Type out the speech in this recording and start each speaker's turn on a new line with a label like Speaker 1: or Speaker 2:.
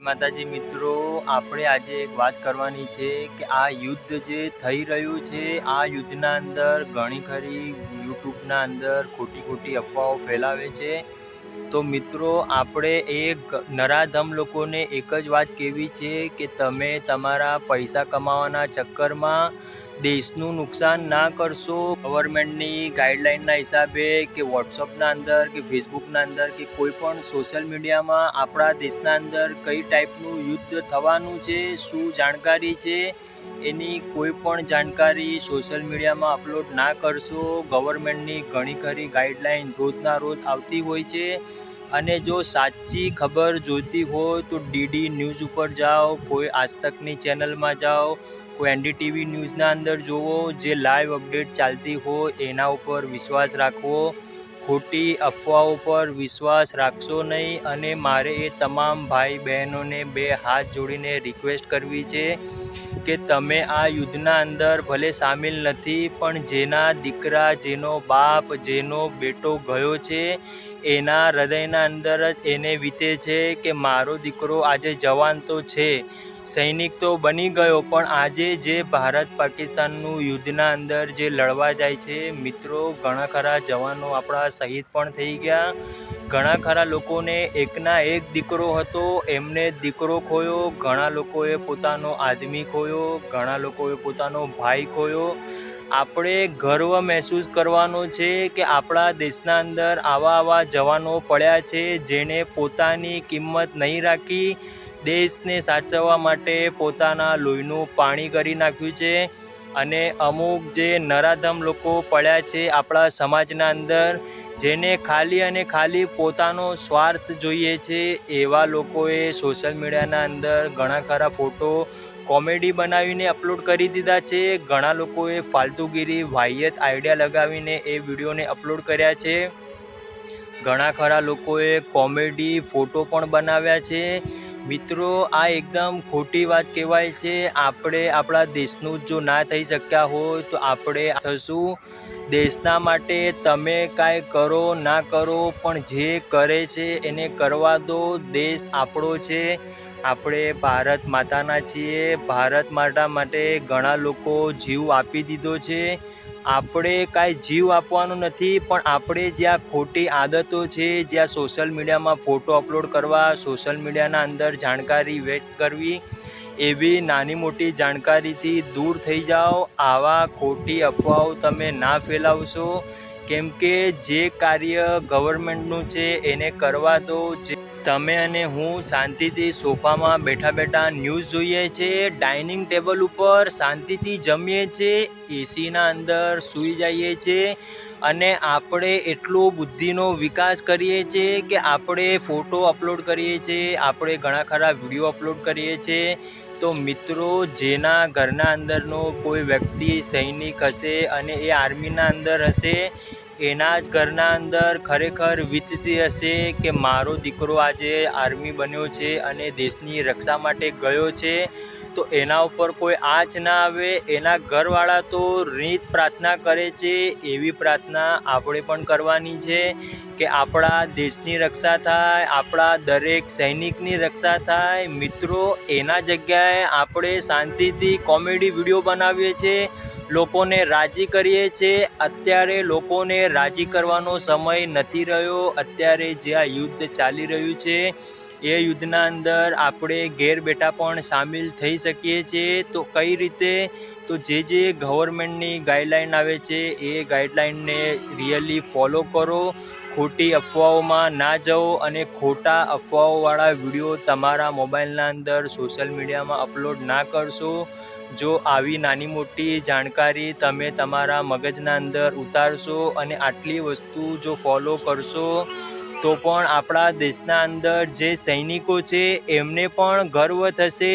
Speaker 1: માતાજી મિત્રો, આપણે આજે એક વાત કરવાની છે કે આ યુદ્ધ જે થઈ રહ્યું છે, આ યુદ્ધના અંદર ઘણી ખરી યુટ્યુબના અંદર ખોટી અફવાઓ ફેલાવે છે। તો મિત્રો, આપણે નરાધમ લોકોને એક જ વાત કહેવી છે કે તમે તમારા પૈસા કમાવાના ચક્કરમાં દેશનું નુકસાન ના કરશો। ગવર્મેન્ટની ગાઈડલાઇનના હિસાબે કે વોટ્સઅપના અંદર કે ફેસબુકના અંદર કે કોઈ પણ સોશિયલ મીડિયામાં આપણા દેશના અંદર કઈ ટાઈપનું યુદ્ધ થવાનું છે, શું જાણકારી છે, એની કોઈ પણ જાણકારી સોશિયલ મીડિયામાં અપલોડ ના કરશો। ગવર્મેન્ટની ઘણી ખરી ગાઈડલાઇન રોજના રોજ આવતી હોય છે અને જો સાચી ખબર જોઈતી હોય તો ડીડી ન્યૂઝ ઉપર જાઓ, કોઈ આજતકની ચેનલમાં જાઓ, કોઈ એનડીટીવી ન્યૂઝના અંદર જુઓ, જે લાઈવ અપડેટ ચાલતી હોય એના ઉપર વિશ્વાસ રાખવો। ખોટી અફવાઓ પર વિશ્વાસ રાખશો નહીં। અને મારે એ તમામ ભાઈ બહેનોને બે હાથ જોડીને રિક્વેસ્ટ કરવી છે કે તમે આ યુદ્ધના અંદર ભલે સામેલ નથી, પણ જેના દીકરા, જેનો બાપ, જેનો બેટો ગયો છે એના હૃદયના અંદર જ એને વીતે છે કે મારો દીકરો આજે જવાન તો છે, સૈનિક તો બની ગયો, પણ આજે જે ભારત પાકિસ્તાનનું યુદ્ધના અંદર જે લડવા જાય છે મિત્રો, ઘણા ખરા જવાનો આપણા શહીદ પણ થઈ ગયા। ઘણા ખરા લોકોને એકના એક દીકરો હતો, એમને દીકરો ખોયો, ઘણા લોકોએ પોતાનો આદમી ખોયો, ઘણા લોકોએ પોતાનો ભાઈ ખોયો। આપણે ગર્વ મહેસૂસ કરવાનો છે કે આપણા દેશના અંદર આવા જવાનો પડ્યા છે જેણે પોતાની કિંમત નહીં રાખી, દેશને સાચવવા માટે પોતાના લોહીનું પાણી કરી નાખ્યું છે। અને અમુક જે નરાધમ લોકો પડ્યા છે આપણા સમાજના અંદર, જેને ખાલી અને ખાલી પોતાનો સ્વાર્થ જોઈએ છે, એવા લોકોએ સોશિયલ મીડિયાના અંદર ઘણા ખરા ફોટો કોમેડી બનાવીને અપલોડ કરી દીધા છે। ઘણા લોકોએ ફાલતુગીરી વાહિયાત આઈડિયા લગાવીને એ વિડીયોને અપલોડ કર્યા છે। ઘણા ખરા લોકોએ કોમેડી ફોટો પણ બનાવ્યા છે। મિત્રો, આ એકદમ ખોટી વાત કહેવાય છે। આપણે આપણા દેશનું જો ના થઈ શક્યા હોય તો આપણે થશું। દેશના માટે તમે કાંઈ કરો ના કરો, પણ જે કરે છે એને કરવા દો। દેશ આપણો છે, આપણે ભારત માતાના છીએ। ભારત માતા માટે ઘણા લોકો જીવ આપી દીધો છે। આપણે કાંઈ જીવ આપવાનું નથી, પણ આપણે જ્યાં ખોટી આદતો છે, જ્યાં સોશિયલ મીડિયામાં ફોટો અપલોડ કરવા, સોશિયલ મીડિયાના અંદર જાણકારી વ્યક્ત કરવી, એવી નાની મોટી જાણકારીથી દૂર થઈ જાઓ। આવા ખોટી અફવાઓ તમે ના ફેલાવશો, કેમ કે જે કાર્ય ગવર્મેન્ટનું છે એને કરવા દો। તમે અને હું શાંતિથી સોફામાં બેઠા ન્યૂઝ જોઈએ છે, ડાઇનિંગ ટેબલ ઉપર શાંતિથી જમીએ છીએ, એસીના અંદર સૂઈ જઈએ છીએ, અને આપણે એટલો બુદ્ધિનો વિકાસ કરીએ છીએ કે આપણે ફોટો અપલોડ કરીએ છીએ, આપણે ઘણા ખરા વિડીયો અપલોડ કરીએ છીએ। તો મિત્રો, જેના ઘરના અંદરનો કોઈ વ્યક્તિ સૈનિક હશે અને એ આર્મીના અંદર હશે, એના જ ઘરના અંદર ખરેખર વીતતી હશે કે મારો દીકરો આજે આર્મી બન્યો છે અને દેશની રક્ષા માટે ગયો છે, તો એના ઉપર કોઈ આંચ ના આવે। એના ઘરવાળા તો રીત પ્રાર્થના કરે છે, એવી પ્રાર્થના આપણે પણ કરવાની છે કે આપણા દેશની રક્ષા થાય, આપણા દરેક સૈનિકની રક્ષા થાય। મિત્રો, એના જગ્યાએ આપણે શાંતિથી કોમેડી વિડીયો બનાવીએ છીએ, લોકોને રાજી કરીએ છીએ। અત્યારે લોકોને રાજી કરવાનો સમય નથી રહ્યો। અત્યારે જે આ યુદ્ધ ચાલી રહ્યું છે એ યુદ્ધના અંદર આપણે ઘેર બેઠા પણ સામેલ થઈ શકીએ છીએ। તો કઈ રીતે? તો જે ગવર્મેન્ટની ગાઈડલાઇન આવે છે એ ગાઈડલાઇનને રિયલી ફોલો કરો। ખોટી અફવાઓમાં ના જાઓ અને ખોટા અફવાઓવાળા વિડીયો તમારા મોબાઈલના અંદર સોશિયલ મીડિયામાં અપલોડ ના કરશો। જો આવી નાની મોટી જાણકારી તમે તમારા મગજના અંદર ઉતારશો અને આટલી વસ્તુ જો ફોલો કરશો, તો પણ આપણા દેશના અંદર જે સૈનિકો છે એમને પણ ગર્વ થશે।